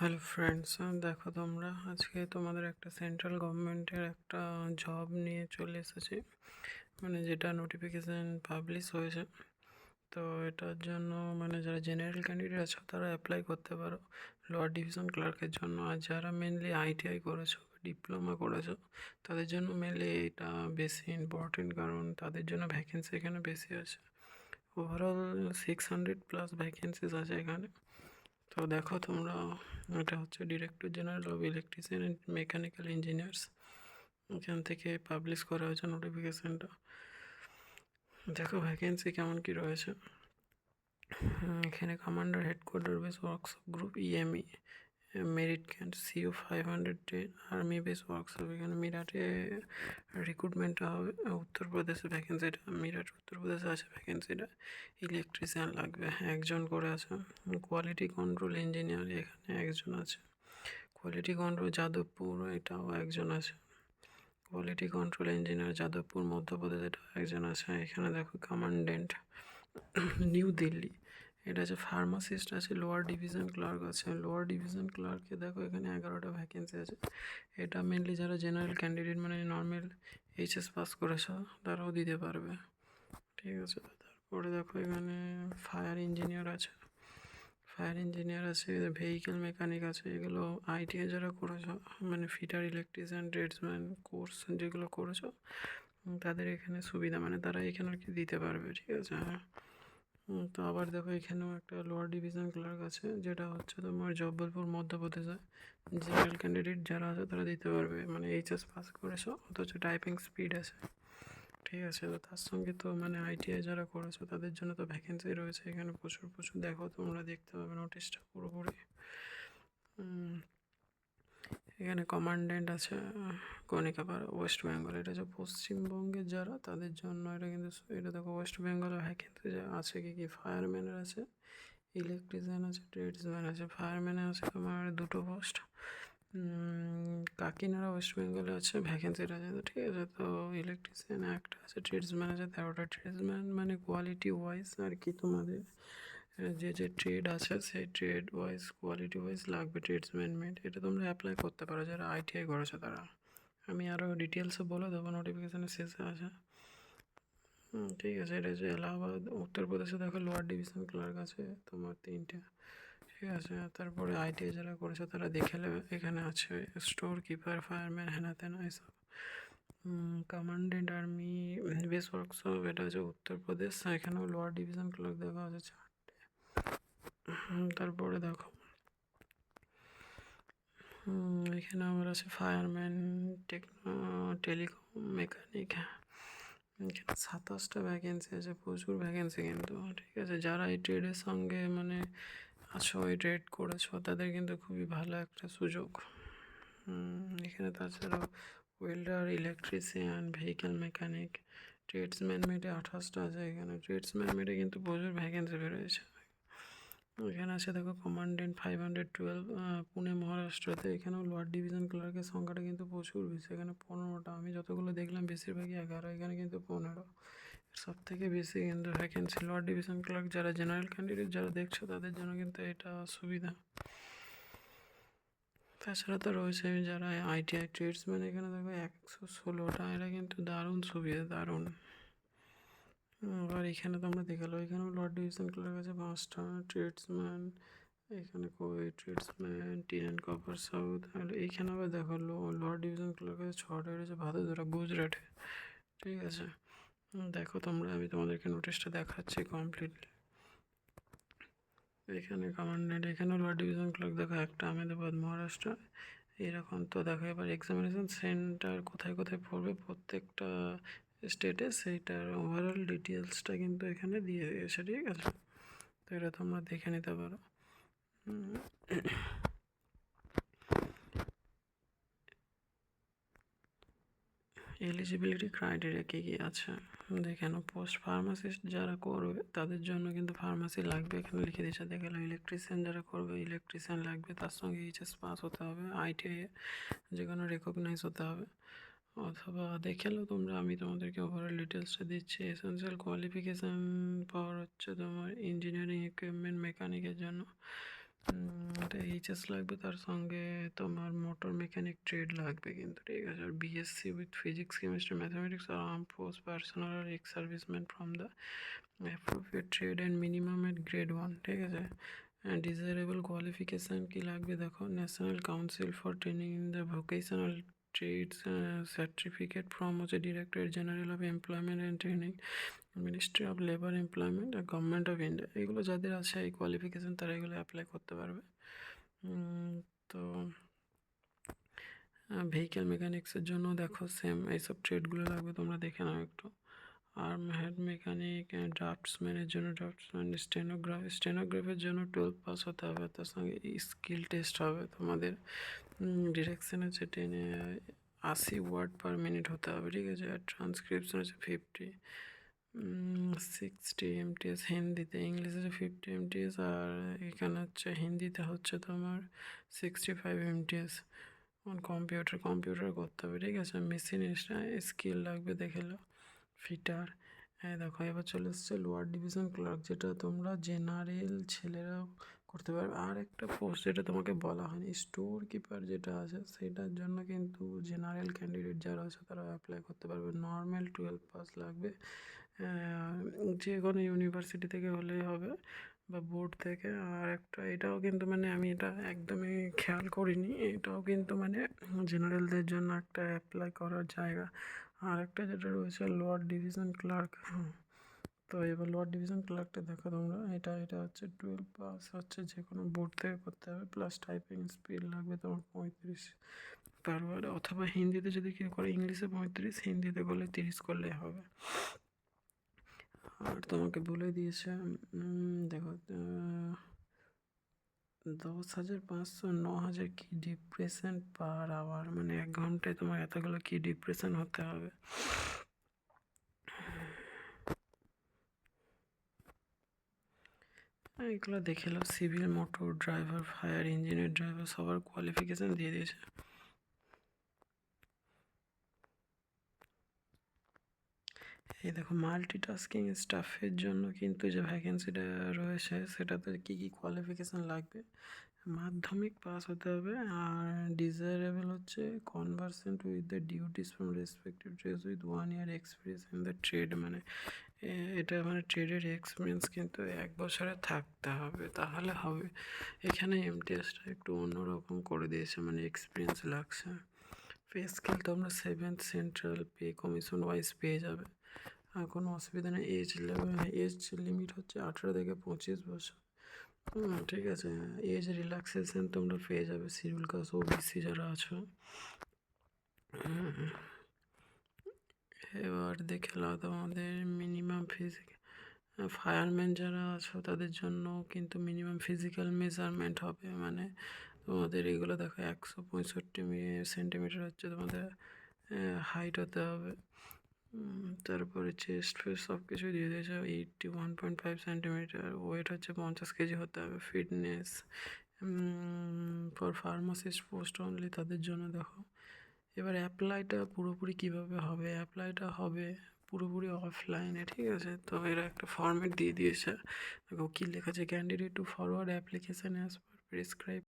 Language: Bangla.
হ্যালো ফ্রেন্ডস, দেখো তোমরা আজকে তোমাদের একটা সেন্ট্রাল গভর্নমেন্টের একটা জব নিয়ে চলে এসেছি, মানে যেটা নোটিফিকেশান পাবলিশ হয়েছে। তো এটার জন্য মানে যারা জেনারেল ক্যান্ডিডেট আছো তারা অ্যাপ্লাই করতে পারো লোয়ার ডিভিশন ক্লার্কের জন্য। আর যারা মেনলি আইটিআই করেছো, ডিপ্লোমা করেছো, তাদের জন্য মেনলি এটা বেশি ইম্পর্টেন্ট, কারণ তাদের জন্য ভ্যাকেন্সি এখানে বেশি আছে। ওভারঅল 600+ ভ্যাকেন্সিস আছে এখানে। তো দেখো তোমরা, এটা হচ্ছে director general of electrician and mechanical engineers, এখান থেকে পাবলিশ করা হয়েছে নোটিফিকেশানটা। দেখো ভ্যাকেন্সি কেমন কি রয়েছে। এখানে commander headquarter base workshop group EME, Meerut cantt CO 510, army base workshop. এখানে মিরাটে রিক্রুটমেন্টটা হবে, উত্তরপ্রদেশে ভ্যাকেন্সিটা, মিরাট উত্তরপ্রদেশে আছে ভ্যাকেন্সিটা। ইলেকট্রিশিয়ান লাগবে, একজন করে আছে। কোয়ালিটি কন্ট্রোল ইঞ্জিনিয়ার এখানে একজন আছে। কোয়ালিটি কন্ট্রোল যাদবপুর, এটাও একজন আছে। Quality control engineer Jadavpur Madhya Pradesh, এটাও একজন আছে। এখানে দেখো কমান্ডেন্ট নিউ দিল্লি, এটা আছে। ফার্মাসিস্ট আছে, লোয়ার ডিভিশন ক্লার্ক আছে। লোয়ার ডিভিশন ক্লার্কে দেখো এখানে 11টা ভ্যাকেন্সি আছে। এটা মেনলি যারা জেনারেল ক্যান্ডিডেট মানে নর্মাল এইচএস পাস করেছে তারাও দিতে পারবে, ঠিক আছে। তারপরে দেখো এখানে ফায়ার ইঞ্জিনিয়ার আছে, ফায়ার ইঞ্জিনিয়ার আছে, ভেহিকেল মেকানিক আছে। এগুলো আইটিআই যারা করেছো, মানে ফিটার, ইলেকট্রিশিয়ান, ট্রেডসম্যান কোর্স যেগুলো করেছো তাদের এখানে সুবিধা, মানে তারা এখানে আর কি দিতে পারবে, ঠিক আছে। হ্যাঁ, তো আবার দেখো এখানেও একটা লোয়ার ডিভিশন ক্লার্ক আছে, যেটা হচ্ছে তোমার জব্বলপুর মধ্যপ্রদেশে। জেনারেল ক্যান্ডিডেট যারা আছে তারা দিতে পারবে, মানে এইচএস পাস করেছো অথচ টাইপিং স্পিড আছে, ঠিক আছে। তো তার সঙ্গে তো মানে আইটিআই যারা করেছো তাদের জন্য তো ভ্যাকেন্সি রয়েছে এখানে প্রচুর প্রচুর। দেখো তোমরা দেখতে পাবে নোটিশটা পুরোপুরি। এখানে কমান্ডেন্ট আছে কনিকাপাড়া, ওয়েস্ট বেঙ্গল। এটা হচ্ছে পশ্চিমবঙ্গের যারা তাদের জন্য এটা, কিন্তু এটা দেখো ওয়েস্ট বেঙ্গলে ভ্যাকেন্সি আছে কি কি। ফায়ারম্যানের আছে, ইলেকট্রিশিয়ান আছে, ট্রেডসম্যান আছে। ফায়ারম্যানে আছে তোমার 2টো পোস্ট। কাকিনাড়া ওয়েস্ট বেঙ্গলে আছে, ভ্যাকেন্সিটা আছে তো, ঠিক আছে। তো ইলেকট্রিশিয়ান একটা আছে, ট্রেডসম্যান আছে 13টা। ট্রেডসম্যান মানে কোয়ালিটি ওয়াইজ আর কি, তোমাদের যে যে ট্রেড আছে সেই ট্রেড ওয়াইজ কোয়ালিটি ওয়াইজ লাগবে ট্রেডসম্যান মেড। এটা তোমরা অ্যাপ্লাই করতে পারো যারা আইটিআই করেছো তারা। আমি আরও ডিটেলসে বলে দেবো নোটিফিকেশানের শেষে আছে। ঠিক আছে। এটা হচ্ছে এলাহাবাদ উত্তরপ্রদেশে। দেখো লোয়ার ডিভিশন ক্লার্ক আছে তোমার 3টে, ঠিক আছে। তারপরে আইটিআই যারা করেছে তারা দেখে নেবে, এখানে আছে স্টোর কিপার, ফায়ারম্যান, হ্যানা ত্যানা এসব। কমান্ডেন্ট আর্মি বেস ওয়ার্কশপ, এটা হচ্ছে উত্তরপ্রদেশ। এখানেও লোয়ার ডিভিশন ক্লার্ক দেখা আছে 4টে। তারপরে দেখো এখানে আমার আছে ফায়ারম্যান, টেলিকম মেকানিক। এখানে 27টা ভ্যাকেন্সি আছে, প্রচুর ভ্যাকেন্সি কিন্তু, ঠিক আছে। যারা এই ট্রেডের সঙ্গে মানে আছো, এই ট্রেড করেছো, তাদের কিন্তু খুবই ভালো একটা সুযোগ। এখানে তাছাড়াও welder, electrician, vehicle mechanic, tradesman মেটে 28টা আছে। এখানে ট্রেডসম্যান মেটে কিন্তু প্রচুর ভ্যাকেন্সি বেরোয়েছে। এখানে আছে দেখো কমান্ডেন্ট 512, পুনে মহারাষ্ট্রতে। এখানেও লোয়ার ডিভিশন ক্লার্কের সংখ্যাটা কিন্তু প্রচুর বেশি, এখানে 15টা। আমি যতগুলো দেখলাম বেশিরভাগই 11, এখানে কিন্তু 15। সব থেকে বেশি কিন্তু ভ্যাকেন্সি লোয়ার ডিভিশন ক্লার্ক। যারা জেনারেল ক্যান্ডিডেট যারা দেখছো তাদের জন্য কিন্তু এটা সুবিধা। তাছাড়া তো রয়েছে যারা আইটিআই ট্রেডসম্যান, এখানে দেখো 116টা। এটা কিন্তু দারুণ সুবিধা, দারুণ। আর এখানে তোমরা দেখালো, এখানেও লোয়ার ডিভিশন ক্লার্ক আছে 5টা। ট্রেডসম্যান এখানে কোয়েট, tradesman, tin and copper smith. আর এইখানে আবার দেখো লোয়ার ডিভিশন ক্লার্ক আছে 6টা, রয়েছে ভাদোদরা গুজরাটে, ঠিক আছে। দেখো তোমরা, আমি তোমাদেরকে নোটিশটা দেখাচ্ছি কমপ্লিটলি। এখানে কমান্ডেন্ট, এখানেও লোয়ার ডিভিশন ক্লার্ক দেখো একটা, আহমেদাবাদ মহারাষ্ট্র। এরকম তো দেখো। এবার এক্সামিনেশন সেন্টার কোথায় কোথায় পড়বে প্রত্যেকটা স্টেটে, সেইটার ওভারঅল ডিটেলসটা কিন্তু এখানে দিয়ে দিয়েছে, ঠিক আছে। তো এটা তোমরা দেখে নিতে পারো। এলিজিবিলিটি ক্রাইটেরিয়া কী কী আছে দেখে নাও। পোস্ট ফার্মাসিস্ট যারা করবে তাদের জন্য কিন্তু ফার্মাসি লাগবে, এখানে লিখে দিয়েছে। দেখে নাও ইলেকট্রিশিয়ান যারা করবে ইলেকট্রিশিয়ান লাগবে, তার সঙ্গে এইচএস পাস হতে হবে, আইটিআই যে কোনো রেকগনাইজ হতে হবে। অথবা দেখে নাও তোমরা, আমি তোমাদেরকে ওভারঅল ডিটেলসটা দিচ্ছি। এসেন্সিয়াল কোয়ালিফিকেশান পাওয়ার হচ্ছে তোমার ইঞ্জিনিয়ারিং ইকুইপমেন্ট মেকানিকের জন্য একটা এইচএস লাগবে, তার সঙ্গে তোমার মোটর মেকানিক ট্রেড লাগবে কিন্তু, ঠিক আছে। আর BSc with physics chemistry mathematics আর আর্ম ফোর্স পার্সোনাল আর ex serviceman from the appropriate trade and minimum at grade 1, ঠিক আছে। ডিজায়ারেবল কোয়ালিফিকেশান কী লাগবে দেখো, national council for training in the vocational trades certificate from হচ্ছে directorate general of employment and training, ministry of labour employment আর গভর্নমেন্ট অফ ইন্ডিয়া। এগুলো যাদের আছে এই কোয়ালিফিকেশান তারা এগুলো অ্যাপ্লাই করতে পারবে। তো ভেহিক্যাল মেকানিক্সের জন্য দেখো সেম এইসব ট্রেডগুলো লাগবে, তোমরা দেখে নাও একটু। আর্ম হেড মেকানিক, ড্রাফটসম্যানের জন্য ড্রাফটসম্যান, স্টেনোগ্রাফের জন্য 12 পাস হতে হবে, তার সঙ্গে স্কিল টেস্ট হবে তোমাদের। ডিরেকশন হচ্ছে 80 ওয়ার্ড পার মিনিট হতে হবে, ঠিক আছে। আর ট্রান্সক্রিপশন হচ্ছে 50, 60 MTS হিন্দিতে, ইংলিশে 50 MTS, আর এখানে হচ্ছে হিন্দিতে হচ্ছে তোমার 65 MTS। কম্পিউটার করতে হবে, ঠিক আছে। মেশিন স্কিল লাগবে, দেখে লো। ফিটার, হ্যাঁ দেখো এবার চলে এসছে লোয়ার ডিভিশন ক্লার্ক, যেটা তোমরা জেনারেল ছেলেরাও করতে পারবে। আর একটা পোস্ট যেটা তোমাকে বলা হয়নি, স্টোর কিপার যেটা আছে সেটার জন্য কিন্তু জেনারেল ক্যান্ডিডেট যারা আছে তারা অ্যাপ্লাই করতে পারবে। নর্মাল 12 পাস লাগবে, যে কোনো ইউনিভার্সিটি থেকে হলেই হবে বা বোর্ড থেকে। আর একটা এটাও কিন্তু মানে আমি এটা একদমই খেয়াল করিনি, এটাও কিন্তু মানে জেনারেলদের জন্য একটা অ্যাপ্লাই করার জায়গা। আর একটা যেটা রয়েছে লোয়ার ডিভিশন ক্লার্ক, তো এবার লোয়ার ডিভিশন ক্লার্কটা দেখো তোমরা, এটা হচ্ছে 12 পাস হচ্ছে যে কোনো বোর্ড থেকে করতে হবে, প্লাস টাইপিং স্পিড লাগবে তোমার 35 পার ওয়ার্ড, অথবা হিন্দিতে যদি কেউ করে ইংলিশে 35, হিন্দিতে করলে 30 করলে হবে। আর তোমাকে বলে দিয়েছে দেখো 10,500 9,000 কি ডিপ্রেশন পার আওয়ার, মানে 1 ঘন্টায় তোমার এতগুলো কি ডিপ্রেশন হতে হবে। এগুলো দেখে নাও, civil, motor driver, fire engineer, driver সবার কোয়ালিফিকেশান দিয়ে দিয়েছে। এই দেখো মাল্টিটাস্কিং স্টাফের জন্য কিন্তু যে ভ্যাকেন্সিটা রয়েছে সেটাতে কী কী কোয়ালিফিকেশান লাগবে, মাধ্যমিক পাস হতে হবে। আর ডিজায়ারেবল হচ্ছে conversant with the duties from respective trades with 1 year experience in the trade, মানে এটা মানে ট্রেডের এক্সপিরিয়েন্স কিন্তু 1 বছরে থাকতে হবে, তাহলে হবে। এখানে এমটিএসটা একটু অন্যরকম করে দিয়েছে, মানে এক্সপিরিয়েন্স লাগছে। পে স্কেল তোমরা 7th central pay commission wise পেয়ে যাবে, আর কোনো অসুবিধা নেই। এজ লিমিট হচ্ছে 18 থেকে 25 বছর, ঠিক আছে। এজ রিল্যাক্সেশন তোমরা পেয়ে যাবে শিডিউল কাস্ট ওবিসি যারা আছো। এবার দেখে নাও তোমাদের মিনিমাম ফায়ারম্যান যারা আছো তাদের জন্য কিন্তু মিনিমাম ফিজিক্যাল মেজারমেন্ট হবে, মানে তোমাদের এগুলো দেখো 165 সেন্টিমিটার হচ্ছে তোমাদের হাইট হতে হবে। তারপরে চেস্ট ফেস্ট সব কিছু দিয়ে দিয়েছে, 81.5 সেন্টিমিটার, ওয়েট হচ্ছে 50 কেজি হতে হবে। Fitness for pharmacist post only, তাদের জন্য দেখো। এবার অ্যাপ্লাইটা পুরোপুরি কীভাবে হবে, অ্যাপ্লাইটা হবে পুরোপুরি অফলাইনে, ঠিক আছে। তো এরা একটা ফর্মেট দিয়ে দিয়েছে, দেখো কী লেখা আছে, candidate to forward application as per prescribe